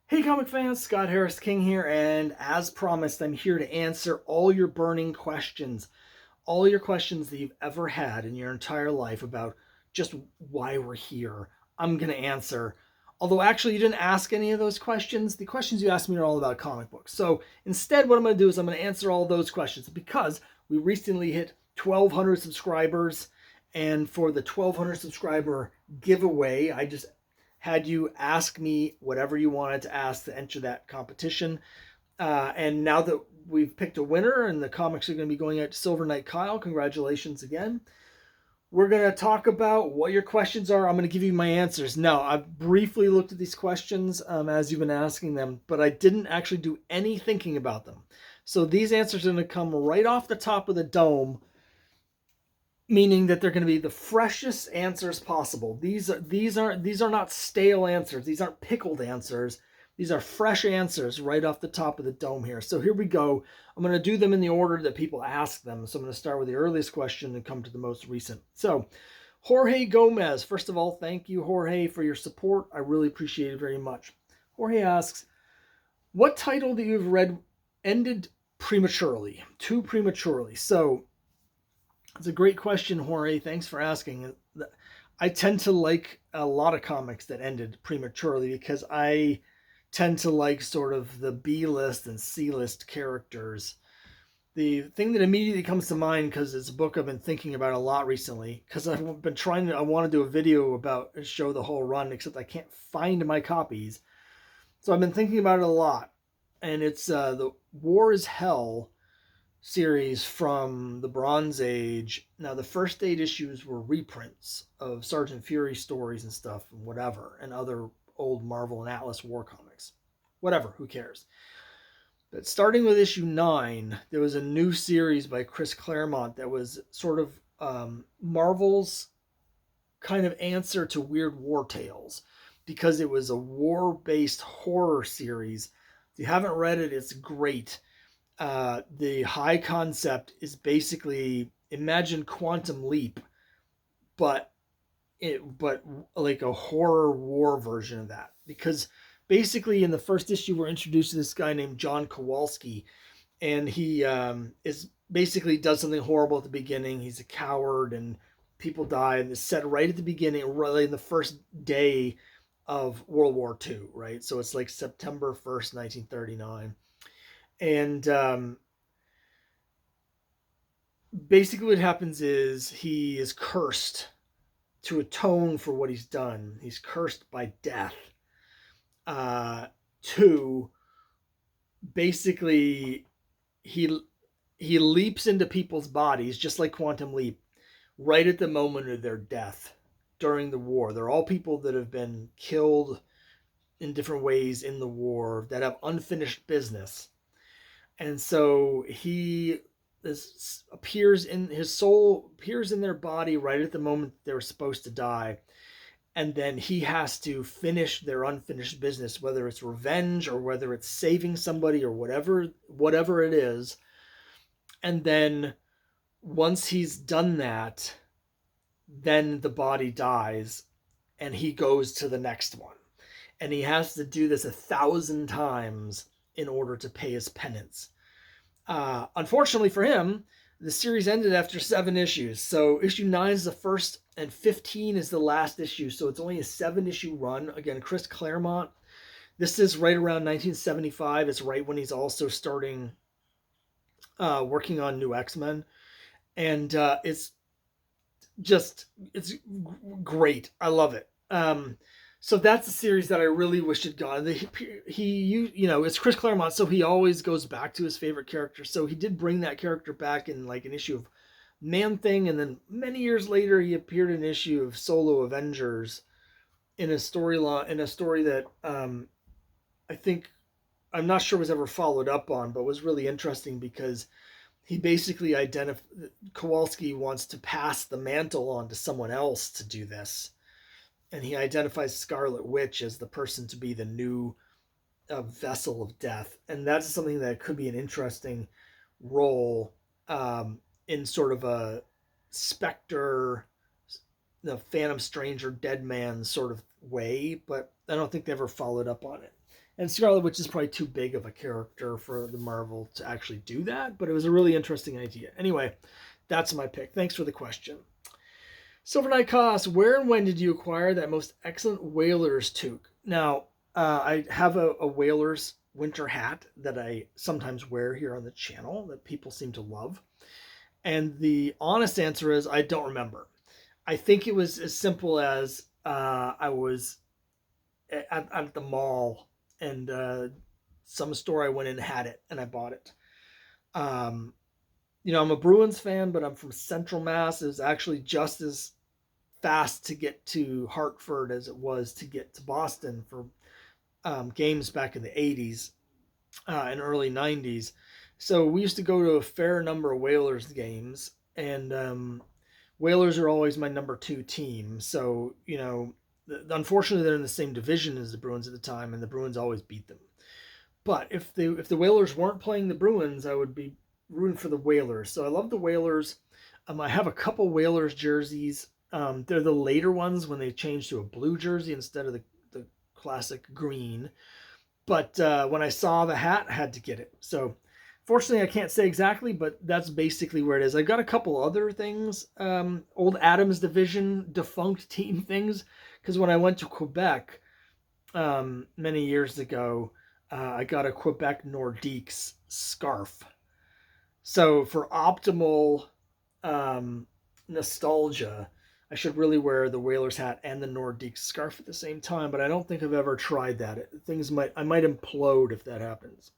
Hey comic fans, Scott Harris King here, and as promised, I'm here to answer all your burning questions. All your questions that you've ever had in your entire life about just why we're here. I'm going to answer. Although, actually, you didn't ask any of those questions. The questions you asked me are all about comic books. So, instead, what I'm going to do is I'm going to answer all those questions because we recently hit 1,200 subscribers. And for the 1,200 subscriber giveaway, I just had you ask me whatever you wanted to ask to enter that competition. And now that we've picked a winner and the comics are going to be going out to Silver Knight Kyle, congratulations again. We're going to talk about what your questions are. I'm going to give you my answers. Now, I've briefly looked at these questions as you've been asking them, but I didn't actually do any thinking about them. So these answers are going to come right off the top of the dome, meaning that they're going to be the freshest answers possible. These are not stale answers. These aren't pickled answers. These are fresh answers right off the top of the dome here. So here we go. I'm going to do them in the order that people ask them. So I'm going to start with the earliest question and come to the most recent. So Jorge Gomez, first of all, thank you, Jorge, for your support. I really appreciate it very much. Jorge asks, what title that you've read ended prematurely, too prematurely? So it's a great question, Jorge. Thanks for asking. I tend to like a lot of comics that ended prematurely because I tend to like sort of the B list and C list characters. The thing that immediately comes to mind, because it's a book I've been thinking about a lot recently, because I've been I want to do a video about show the whole run, except I can't find my copies. So I've been thinking about it a lot. And it's the War is Hell series from the Bronze Age. Now, the first 8 issues were reprints of Sergeant Fury stories and stuff, and whatever, and other old Marvel and Atlas War comics. Whatever, who cares? But starting with issue 9, there was a new series by Chris Claremont that was sort of Marvel's kind of answer to Weird War Tales, because it was a war-based horror series. If you haven't read it, it's great. The high concept is basically imagine Quantum Leap, but but like a horror war version of that. Because basically, in the first issue, we're introduced to this guy named John Kowalski, and he is basically does something horrible at the beginning. He's a coward, and people die, and it's set right at the beginning, right in the first day of World War II, right? So it's like September 1st, 1939. And basically what happens is he is cursed to atone for what he's done. He's cursed by death uh, to basically he he leaps into people's bodies just like Quantum Leap right at the moment of their death during the war. They're all people that have been killed in different ways in the war that have unfinished business. And so he appears in his soul appears in their body right at the moment they're supposed to die, and then he has to finish their unfinished business, whether it's revenge or whether it's saving somebody or whatever it is. And then once he's done that, then the body dies and he goes to the next one, and he has to do this 1,000 times in order to pay his penance. Unfortunately for him, the series ended after 7 issues. So issue 9 is the first, and 15 is the last issue. So it's only a 7 issue run. Again, Chris Claremont. This is right around 1975. It's right when he's also starting working on New X-Men, and it's great. I love it. So that's a series that I really wish had gone. It's Chris Claremont, so he always goes back to his favorite character. So he did bring that character back in like an issue of Man Thing, and then many years later he appeared in an issue of Solo Avengers in a story that I think I'm not sure was ever followed up on, but was really interesting because he basically Kowalski wants to pass the mantle on to someone else to do this, and he identifies Scarlet Witch as the person to be the new vessel of death, and that's something that could be an interesting role in sort of a Spectre, the Phantom Stranger, Dead Man sort of way, but I don't think they ever followed up on it. And Scarlet Witch is probably too big of a character for the Marvel to actually do that, but it was a really interesting idea. Anyway, that's my pick. Thanks for the question. Silver Knight Cost, where and when did you acquire that most excellent Whalers toque? Now, I have a Whalers winter hat that I sometimes wear here on the channel that people seem to love. And the honest answer is I don't remember. I think it was as simple as I was at the mall and some store I went in had it and I bought it. Um, I'm a Bruins fan, but I'm from Central Mass. It was actually just as fast to get to Hartford as it was to get to Boston for games back in the 80s and early 90s. So we used to go to a fair number of Whalers games, and Whalers are always my number 2 team. So, unfortunately, they're in the same division as the Bruins at the time, and the Bruins always beat them. But if the Whalers weren't playing the Bruins, I would be rooting for the Whalers. So I love the Whalers. I have a couple Whalers jerseys. They're the later ones when they changed to a blue jersey instead of the classic green. But when I saw the hat, I had to get it. So fortunately, I can't say exactly, but that's basically where it is. I've got a couple other things, old Adams Division defunct team things, because when I went to Quebec many years ago, I got a Quebec Nordiques scarf. So for optimal nostalgia, I should really wear the Whalers hat and the Nordiques scarf at the same time, but I don't think I've ever tried that. I might implode if that happens.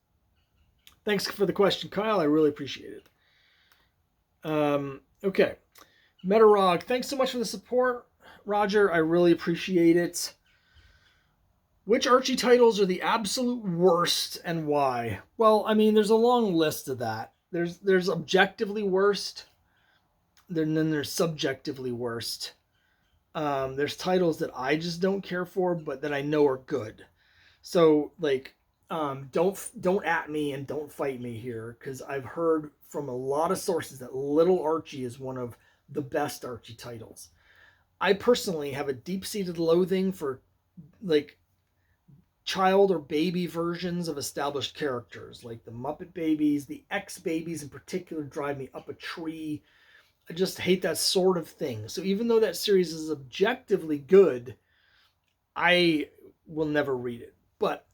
Thanks for the question, Kyle. I really appreciate it. Okay. Metarog, thanks so much for the support, Roger. I really appreciate it. Which Archie titles are the absolute worst and why? Well, I mean, there's a long list of that. There's objectively worst, then there's subjectively worst. There's titles that I just don't care for, but that I know are good. So don't at me and don't fight me here, because I've heard from a lot of sources that Little Archie is one of the best Archie titles. I personally have a deep-seated loathing for child or baby versions of established characters, like the Muppet Babies. The X Babies in particular drive me up a tree. I just hate that sort of thing. So even though that series is objectively good, I will never read it. But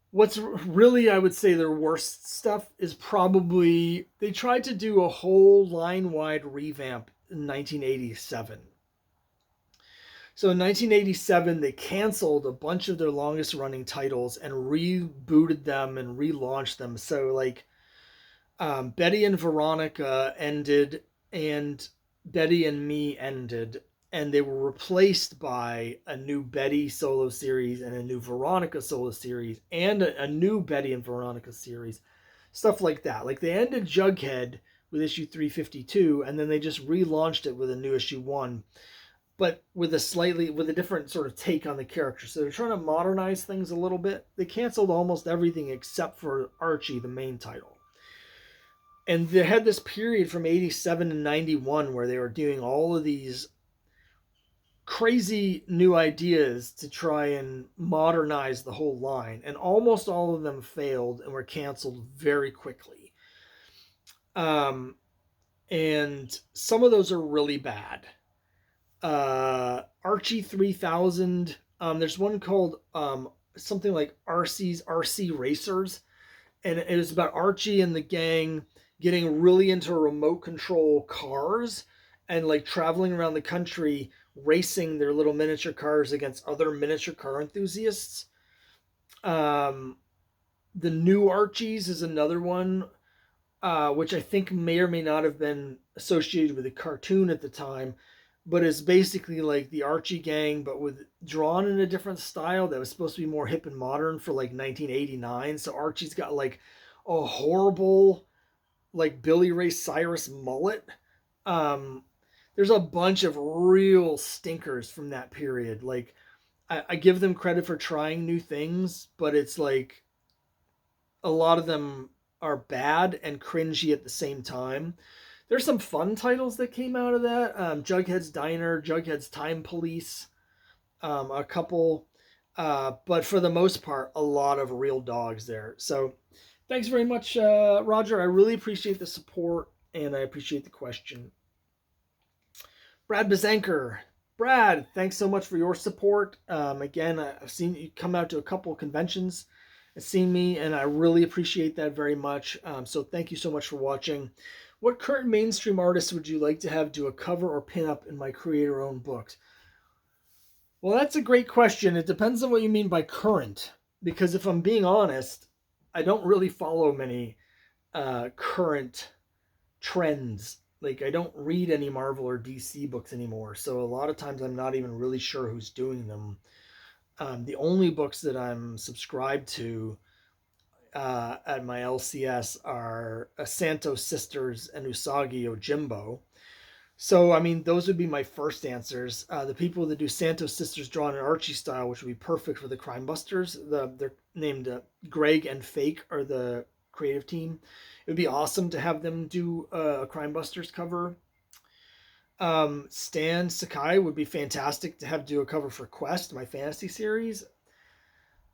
what's really, I would say, their worst stuff is probably they tried to do a whole line-wide revamp in 1987. So in 1987, they canceled a bunch of their longest-running titles and rebooted them and relaunched them. So Betty and Veronica ended, and Betty and Me ended, and they were replaced by a new Betty solo series and a new Veronica solo series and a new Betty and Veronica series, stuff like that. Like they ended Jughead with issue 352, and then they just relaunched it with a new issue 1, but with a different sort of take on the character. So they're trying to modernize things a little bit. They canceled almost everything except for Archie, the main title. And they had this period from 87 to 91 where they were doing all of these crazy new ideas to try and modernize the whole line. And almost all of them failed and were canceled very quickly. And some of those are really bad. Archie 3000. There's one called something like RC's RC Racers. And it was about Archie and the gang getting really into remote control cars and traveling around the country racing their little miniature cars against other miniature car enthusiasts. The New Archies is another one, which I think may or may not have been associated with a cartoon at the time, but is basically like the Archie gang, but drawn in a different style that was supposed to be more hip and modern for 1989. So Archie's got a horrible Billy Ray Cyrus mullet. There's a bunch of real stinkers from that period. I give them credit for trying new things, but it's a lot of them are bad and cringy at the same time. There's some fun titles that came out of that. Jughead's Diner, Jughead's Time Police. a couple, but for the most part, a lot of real dogs there. So thanks very much, Roger. I really appreciate the support and I appreciate the question. Brad Bazanker. Brad, thanks so much for your support. Again, I've seen you come out to a couple of conventions, and seen me, and I really appreciate that very much. So thank you so much for watching. What current mainstream artists would you like to have do a cover or pin up in my creator-owned books? Well, that's a great question. It depends on what you mean by current, because if I'm being honest, I don't really follow many current trends. Like I don't read any Marvel or DC books anymore, so a lot of times I'm not even really sure who's doing them. The only books that I'm subscribed to at my LCS are Santo Sisters and Usagi Yojimbo. So, I mean, those would be my first answers. The people that do Santo Sisters drawn in Archie style, which would be perfect for the Crime Busters. They're named Greg and Fake are the creative team. It would be awesome to have them do a Crime Busters cover. Stan Sakai would be fantastic to have do a cover for Quest, my fantasy series.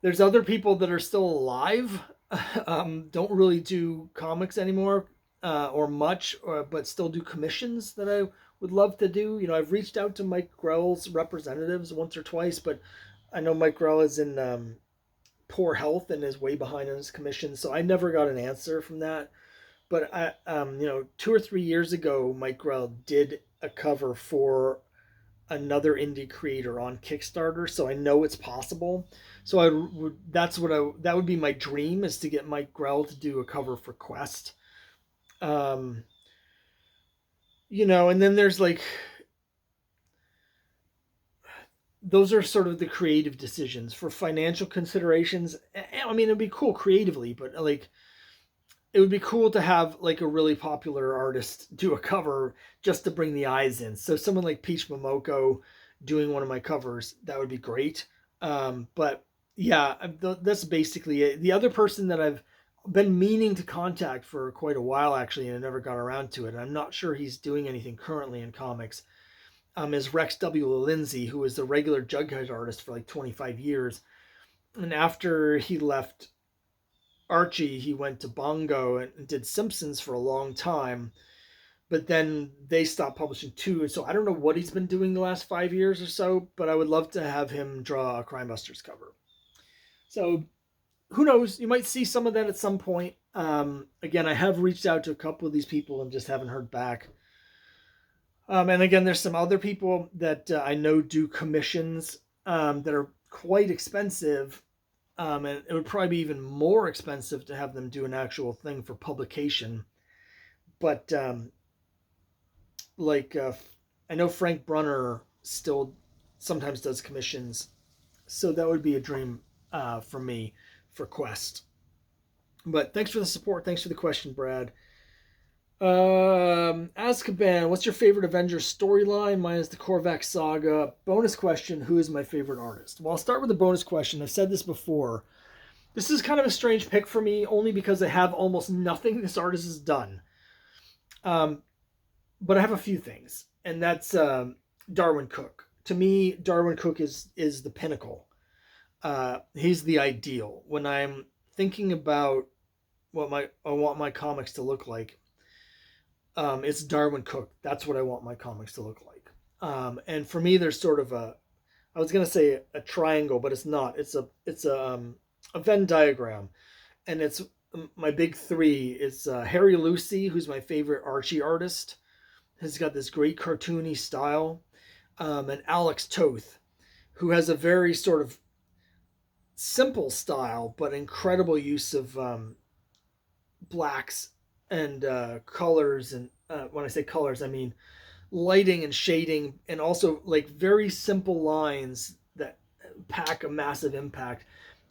There's other people that are still alive, don't really do comics anymore or much, but still do commissions that I would love to do. You know, I've reached out to Mike Grell's representatives once or twice, but I know Mike Grell is in poor health and is way behind on his commission, so I never got an answer from that. But 2 or 3 years ago, Mike Grell did a cover for another indie creator on Kickstarter, so I know it's possible. So I would that would be my dream, is to get Mike Grell to do a cover for Quest. Um, and then there's like those are sort of the creative decisions. For financial considerations, I mean, it'd be cool creatively, but like it would be cool to have like a really popular artist do a cover just to bring the eyes in. So someone like Peach Momoko doing one of my covers, that would be great. But yeah, that's basically it. The other person that I've been meaning to contact for quite a while, actually, and I never got around to it, and I'm not sure he's doing anything currently in comics, is Rex W. Lindsay, who was the regular Jughead artist for like 25 years. And after he left Archie, he went to Bongo and did Simpsons for a long time, but then they stopped publishing too. And so I don't know what he's been doing the last 5 years or so, but I would love to have him draw a Crime Busters cover. So who knows? You might see some of that at some point. Again, I have reached out to a couple of these people and just haven't heard back. And again, there's some other people that I know do commissions that are quite expensive. And it would probably be even more expensive to have them do an actual thing for publication. But I know Frank Brunner still sometimes does commissions, so that would be a dream for me for Quest. But thanks for the support. Thanks for the question, Brad. Azkaban, what's your favorite Avengers storyline? Mine is the Korvac saga. Bonus question, who is my favorite artist? Well, I'll start with the bonus question. I've said this before. This is kind of a strange pick for me, only because I have almost nothing this artist has done. But I have a few things, and that's Darwin Cook. To me, Darwin Cook is the pinnacle. He's the ideal. When I'm thinking about what I want my comics to look like, it's Darwin Cook. That's what I want my comics to look like. And for me, there's sort of I was gonna say a triangle, but it's not. It's a Venn diagram, and it's my big three. It's Harry Lucy, who's my favorite Archie artist. He's got this great cartoony style, and Alex Toth, who has a very sort of simple style, but incredible use of blacks and colors. And when I say colors, I mean lighting and shading, and also like very simple lines that pack a massive impact.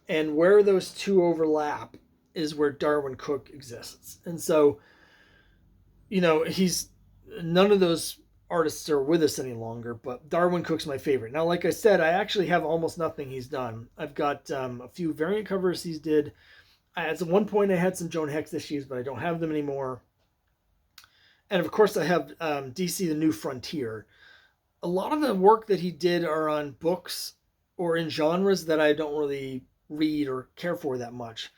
And where those two overlap is where Darwin Cook exists. And so, he's none of those artists are with us any longer, but Darwin Cook's my favorite. Now, like I said, I actually have almost nothing he's done. I've got a few variant covers he's did. At one point, I had some Joan Hex issues, but I don't have them anymore. And of course, I have DC: The New Frontier. A lot of the work that he did are on books or in genres that I don't really read or care for that much.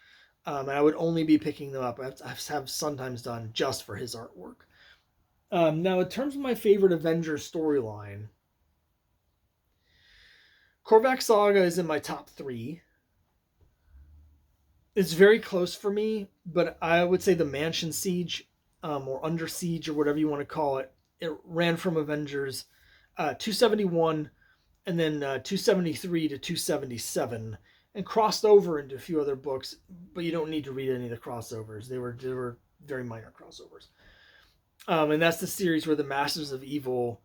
And I would only be picking them up. I have sometimes done just for his artwork. Now, in terms of my favorite Avengers storyline, Korvac Saga is in my top three. It's very close for me, but I would say the Mansion Siege, or Under Siege, or whatever you want to call it, it ran from Avengers 271 and then 273 to 277, and crossed over into a few other books. But you don't need to read any of the crossovers; they were very minor crossovers. And that's the series where the Masters of Evil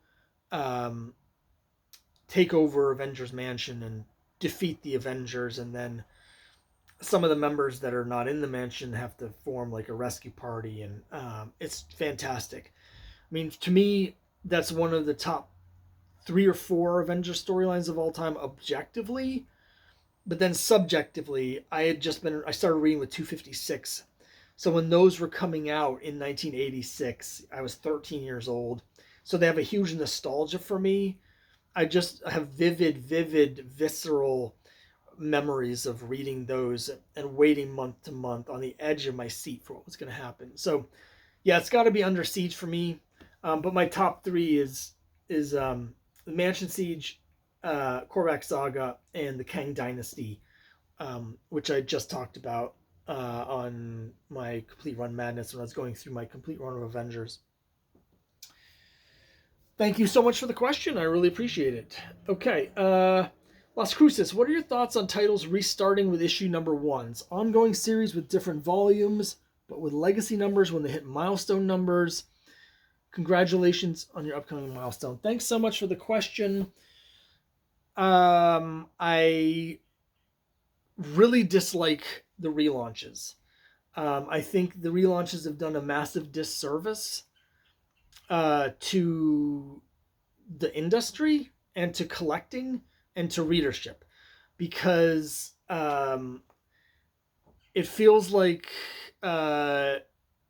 um, take over Avengers Mansion and defeat the Avengers, and then some of the members that are not in the mansion have to form like a rescue party, and it's fantastic. I mean, to me, that's one of the top 3 or 4 Avengers storylines of all time, objectively. But then subjectively, I started reading with 256. So when those were coming out in 1986, I was 13 years old. So they have a huge nostalgia for me. I just have vivid, visceral memories of reading those and waiting month to month on the edge of my seat for what was going to happen. So yeah, it's got to be Under Siege for me. But my top three is the Mansion Siege, Korvac Saga, and the Kang Dynasty, which I just talked about on my Complete Run Madness when I was going through my complete run of Avengers. Thank you so much for the question. I really appreciate it. Okay, Las Cruces, what are your thoughts on titles restarting with issue number ones? Ongoing series with different volumes, but with legacy numbers when they hit milestone numbers. Congratulations on your upcoming milestone. Thanks so much for the question. I really dislike the relaunches. I think the relaunches have done a massive disservice to the industry and to collecting and to readership, because it feels like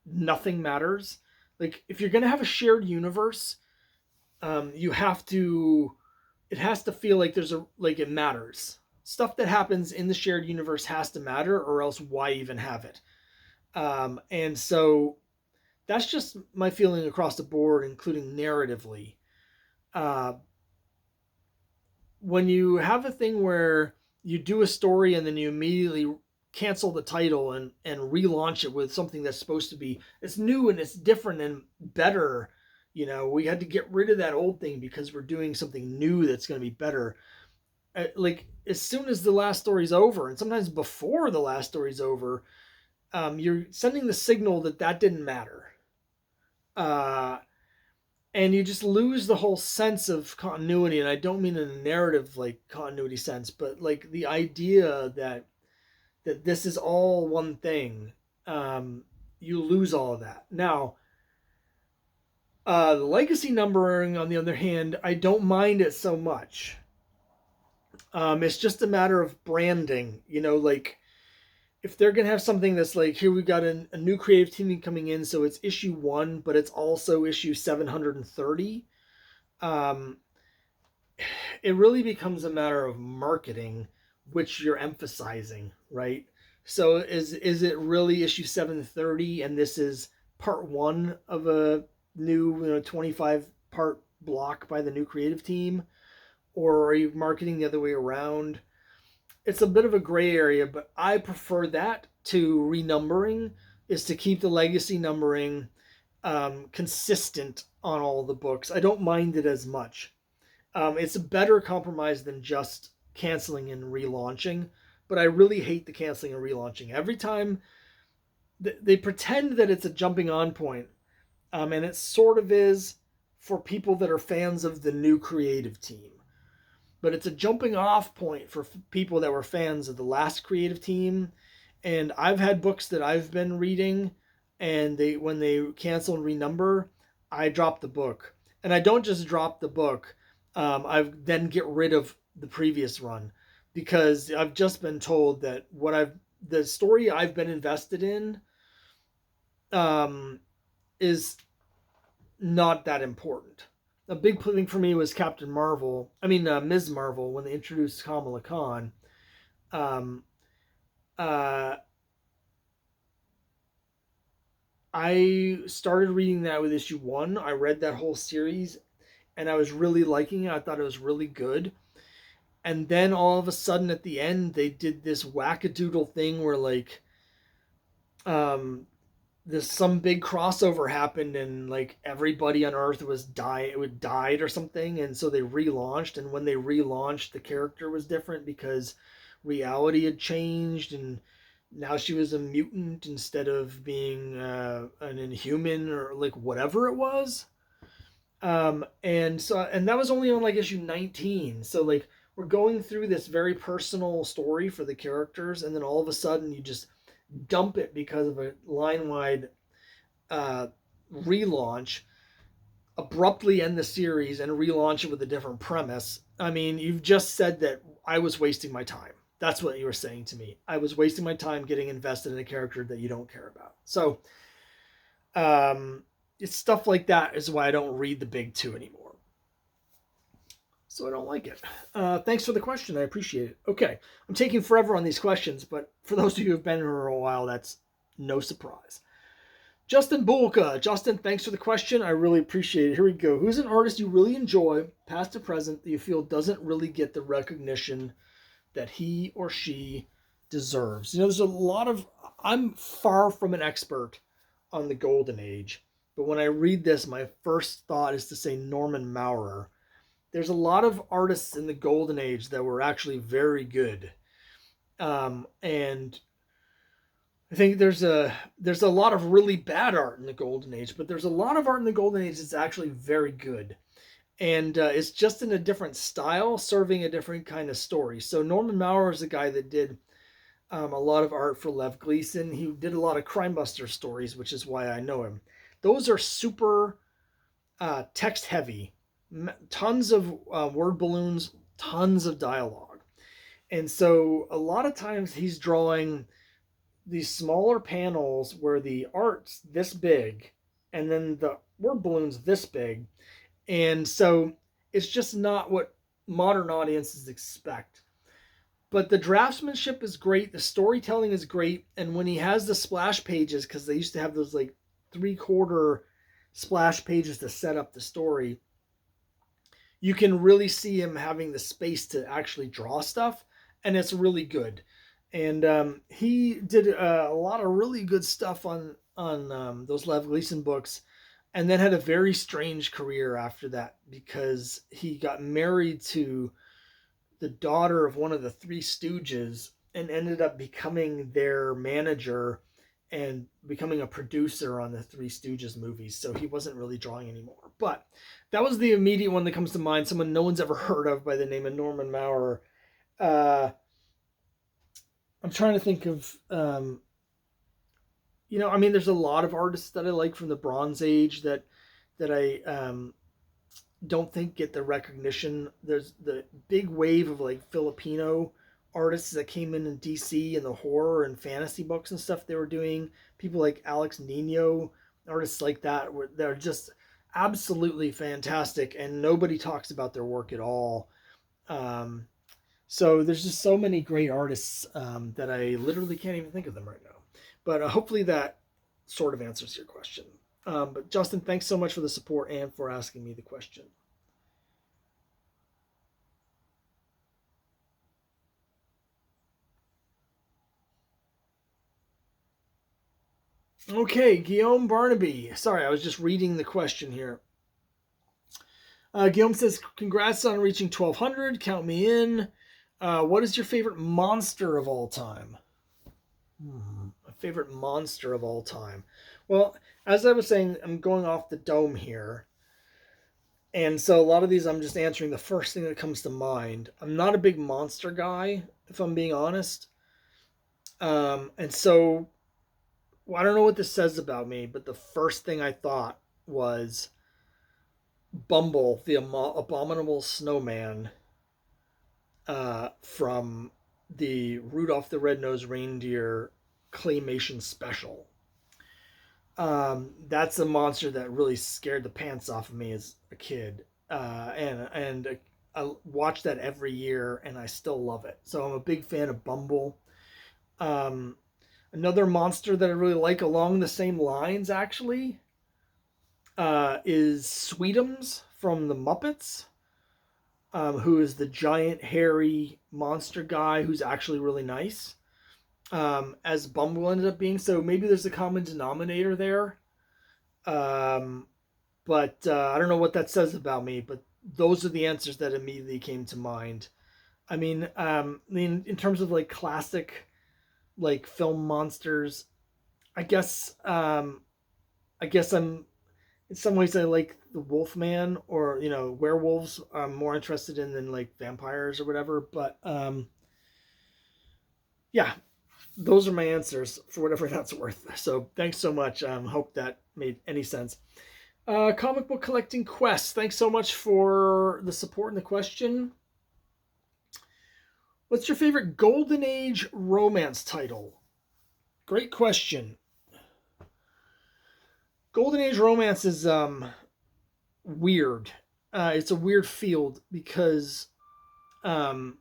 nothing matters. Like, if you're going to have a shared universe, you have to, it has to feel like like it matters. Stuff that happens in the shared universe has to matter, or else why even have it? And so that's just my feeling across the board, including narratively. Uh, when you have a thing where you do a story and then you immediately cancel the title and relaunch it with something that's supposed to be, it's new and it's different and better. We had to get rid of that old thing because we're doing something new that's going to be better. Like, as soon as the last story's over, and sometimes before the last story's over, you're sending the signal that didn't matter. And you just lose the whole sense of continuity. And I don't mean in a narrative like continuity sense, but like the idea that this is all one thing. You lose all of that. Now, the legacy numbering, on the other hand, I don't mind it so much. It's just a matter of branding. Like, if they're going to have something that's like, here we've got a new creative team coming in, so it's issue 1, but it's also issue 730. It really becomes a matter of marketing, which you're emphasizing, right? So is it really issue 730, and this is part 1 of a new 25 part block by the new creative team, or are you marketing the other way around? It's a bit of a gray area, but I prefer that to renumbering, is to keep the legacy numbering consistent on all the books. I don't mind it as much. It's a better compromise than just canceling and relaunching, but I really hate the canceling and relaunching. Every time they pretend that it's a jumping on point, and it sort of is for people that are fans of the new creative team. But it's a jumping off point for people that were fans of the last creative team. And I've had books that I've been reading, and when they cancel and renumber, I drop the book. And I don't just drop the book. I then get rid of the previous run, because I've just been told that the story I've been invested in is not that important. a big thing for me was Captain Marvel. I mean, Ms. Marvel, when they introduced Kamala Khan. Um, uh, I started reading that with issue one. I read that whole series, and I was really liking it. I thought it was really good. And then all of a sudden, at the end, they did this wackadoodle thing where like um, this some big crossover happened, and like everybody on Earth was died or something, and so they relaunched. And when they relaunched, the character was different because reality had changed, and now she was a mutant instead of being an inhuman or like whatever it was. And that was only on like issue 19. So like we're going through this very personal story for the characters, and then all of a sudden you just dump it because of a line wide uh, relaunch, abruptly end the series and relaunch it with a different premise. I mean, you've just said that I was wasting my time. That's what you were saying to me. I was wasting my time getting invested in a character that you don't care about. So, it's stuff like that is why I don't read the big two anymore. So I don't like it. Thanks for the question. I appreciate it. Okay, I'm taking forever on these questions, but for those of you who've been here a while, that's no surprise. Justin Bulka. Justin, thanks for the question. I really appreciate it. Here we go. Who's an artist you really enjoy, past or present, that you feel doesn't really get the recognition that he or she deserves? You know, there's a lot of. I'm far from an expert on the Golden Age, but when I read this, my first thought is to say Norman Maurer. There's a lot of artists in the Golden Age that were actually very good. And I think there's a lot of really bad art in the Golden Age, but there's a lot of art in the Golden Age that's actually very good, and it's just in a different style, serving a different kind of story. So Norman Maurer is a guy that did a lot of art for Lev Gleason. He did a lot of Crime Buster stories, which is why I know him. Those are super text heavy, tons of word balloons, tons of dialogue, and so a lot of times he's drawing these smaller panels where the art's this big and then the word balloon's this big. And so it's just not what modern audiences expect. But the draftsmanship is great, the storytelling is great, and when he has the splash pages, because they used to have those like 3/4 splash pages to set up the story, you can really see him having the space to actually draw stuff, and it's really good. And he did a lot of really good stuff on those Lev Gleason books, and then had a very strange career after that because he got married to the daughter of one of the Three Stooges and ended up becoming their manager and becoming a producer on the Three Stooges movies. So he wasn't really drawing anymore. But that was the immediate one that comes to mind. Someone no one's ever heard of by the name of Norman Maurer. Uh, I'm trying to think of, I mean, there's a lot of artists that I like from the Bronze Age that I don't think get the recognition. There's the big wave of like Filipino artists that came in DC and the horror and fantasy books and stuff they were doing. People like Alex Nino, artists like that, were they're just absolutely fantastic, and nobody talks about their work at all. Um, so there's just so many great artists that I literally can't even think of them right now. But hopefully that sort of answers your question. But Justin, thanks so much for the support and for asking me the question. Okay, Guillaume Barnaby. Sorry, I was just reading the question here. Guillaume says, "Congrats on reaching 1,200. Count me in. What is your favorite monster of all time?" My favorite monster of all time. Well, as I was saying, I'm going off the dome here. And so a lot of these, I'm just answering the first thing that comes to mind. I'm not a big monster guy, if I'm being honest. And so well, I don't know what this says about me, but the first thing I thought was Bumble, the abominable snowman from the Rudolph the Red-Nosed Reindeer claymation special. That's a monster that really scared the pants off of me as a kid. and I watch that every year, and I still love it. So I'm a big fan of Bumble. Um, Another monster that I really like along the same lines, actually, is Sweetums from the Muppets, who is the giant, hairy monster guy who's actually really nice, as Bumble ended up being. So maybe there's a common denominator there. Um, but I don't know what that says about me, but those are the answers that immediately came to mind. I mean, in terms of like classic like film monsters, I guess I guess I'm in some ways I like the Wolfman or werewolves. I'm more interested in than like vampires or whatever. But yeah, those are my answers for whatever that's worth. So thanks so much. Hope that made any sense. Comic book collecting quest. Thanks so much for the support and the question. What's your favorite Golden Age romance title? Great question. Golden Age romance is weird. It's a weird field because um,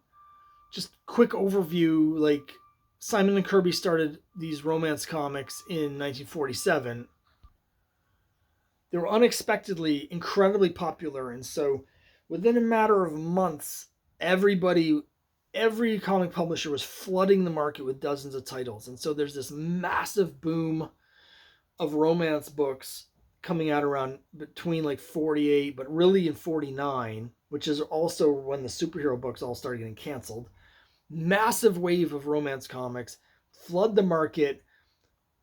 just quick overview. Like Simon and Kirby started these romance comics in 1947. They were unexpectedly incredibly popular, and so within a matter of months, everybody, every comic publisher was flooding the market with dozens of titles, and so there's this massive boom of romance books coming out around between like 48, but really in 49, which is also when the superhero books all started getting canceled. Massive wave of romance comics flood the market,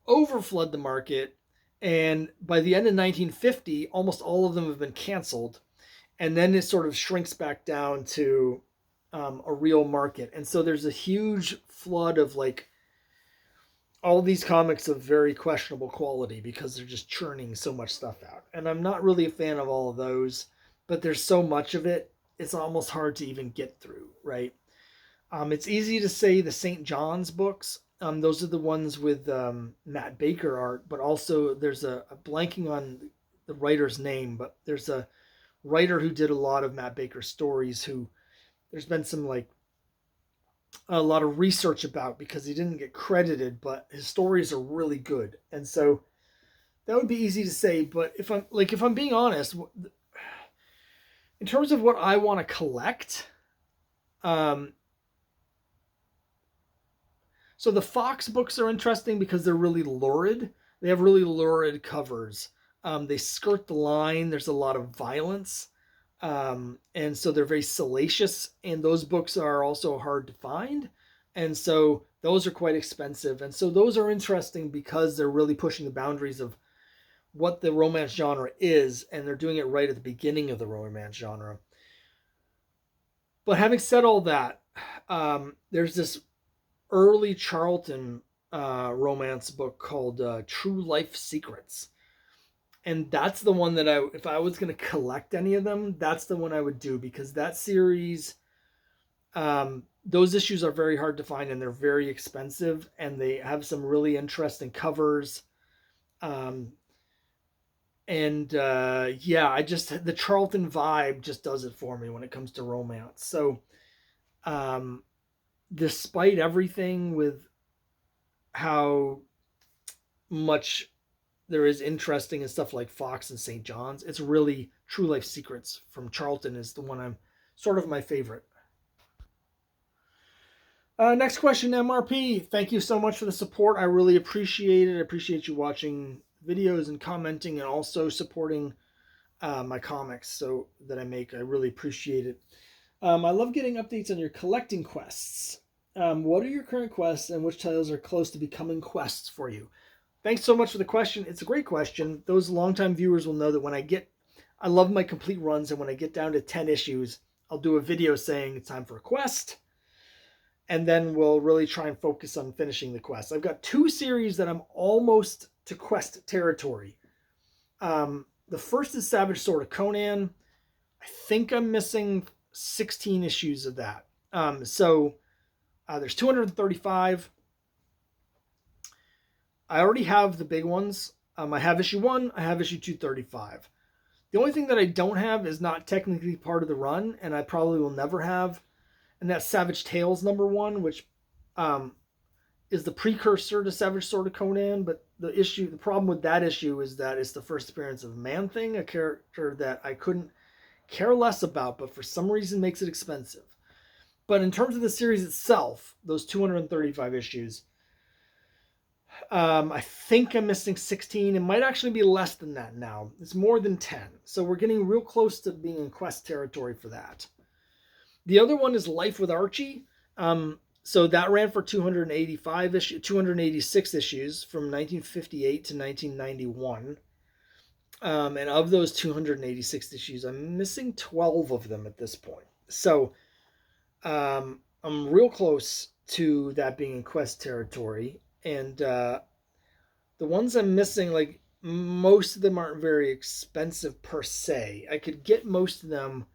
overflood the market, and by the end of 1950, almost all of them have been canceled. And then it sort of shrinks back down to a real market. And so there's a huge flood of like all these comics of very questionable quality because they're just churning so much stuff out. And I'm not really a fan of all of those, but there's so much of it, it's almost hard to even get through, right? It's easy to say the St. John's books. Those are the ones with Matt Baker art, but also there's a blanking on the writer's name, but there's a writer who did a lot of Matt Baker stories who there's been some like a lot of research about because he didn't get credited, but his stories are really good. And so that would be easy to say, but if I'm being honest, in terms of what I want to collect, um, so the Fox books are interesting because they're really lurid. They have really lurid covers. They skirt the line. There's a lot of violence, and so they're very salacious. And those books are also hard to find, and so those are quite expensive. And so those are interesting because they're really pushing the boundaries of what the romance genre is, and they're doing it right at the beginning of the romance genre. But having said all that, there's this early Charlton romance book called True Life Secrets. And that's the one that if I was going to collect any of them, that's the one I would do because that series, those issues are very hard to find and they're very expensive and they have some really interesting covers. Um, and yeah, the Charlton vibe just does it for me when it comes to romance. So, um, despite everything with how much there is interesting and stuff like Fox and St. John's, it's really True Life Secrets from Charlton is the one I'm sort of my favorite. Next question, MRP. Thank you so much for the support. I really appreciate it. I appreciate you watching videos and commenting and also supporting my comics so that I make. I really appreciate it. I love getting updates on your collecting quests. What are your current quests and which titles are close to becoming quests for you? Thanks so much for the question. It's a great question. Those longtime viewers will know that I love my complete runs, and when I get down to 10 issues, I'll do a video saying it's time for a quest, and then we'll really try and focus on finishing the quest. I've got 2 series that I'm almost to quest territory. The first is Savage Sword of Conan. I think I'm missing 16 issues of that. So there's 235. I already have the big ones. I have issue 1. I have issue 235. The only thing that I don't have is not technically part of the run, and I probably will never have, and that's Savage Tales #1, which um, is the precursor to Savage Sword of Conan. But the problem with that issue is that it's the first appearance of Man Thing, a character that I couldn't care less about, but for some reason makes it expensive. But in terms of the series itself, those 235 issues, I think I'm missing 16. It might actually be less than that now. It's more than 10. So we're getting real close to being in quest territory for that. The other one is Life with Archie. So that ran for 286 issues from 1958 to 1991. And of those 286 issues, I'm missing 12 of them at this point. So I'm real close to that being in quest territory. And the ones I'm missing, like most of them aren't very expensive per se. I could get most of them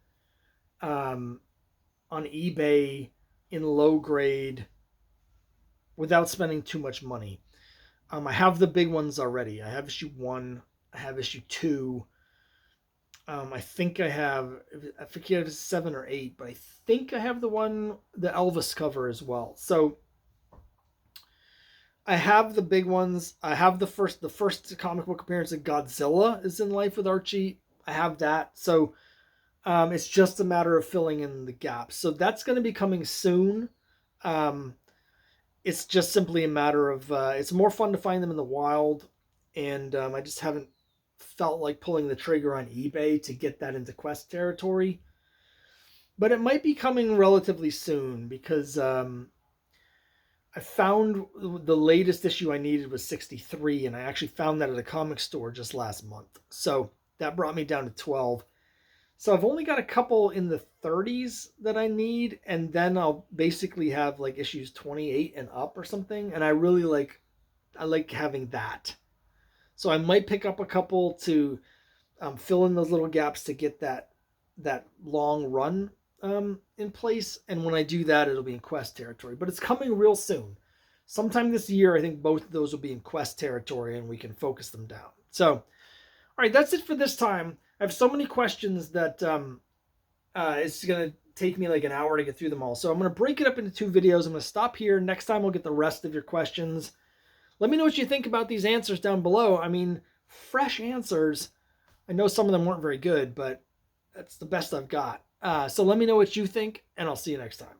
on eBay in low grade without spending too much money. I have the big ones already. I have issue 1. I have issue 2. I think I have, I forget if it's 7 or 8, but I think I have the Elvis cover as well. So I have the big ones. I have the first comic book appearance of Godzilla is in Life with Archie. I have that. So it's just a matter of filling in the gaps. So that's going to be coming soon. It's just simply a matter of, it's more fun to find them in the wild. And I just haven't felt like pulling the trigger on eBay to get that into quest territory. But it might be coming relatively soon because I found the latest issue I needed was 63, and I actually found that at a comic store just last month. So that brought me down to 12. So I've only got a couple in the 30s that I need, and then I'll basically have like issues 28 and up or something. And I like having that. So I might pick up a couple to fill in those little gaps to get that long run in place. And when I do that, it'll be in quest territory. But it's coming real soon. Sometime this year, I think both of those will be in quest territory, and we can focus them down. So, all right, that's it for this time. I have so many questions that it's going to take me like an hour to get through them all. So I'm going to break it up into 2 videos. I'm going to stop here. Next time we'll get the rest of your questions. Let me know what you think about these answers down below. I mean, fresh answers. I know some of them weren't very good, but that's the best I've got. So let me know what you think, and I'll see you next time.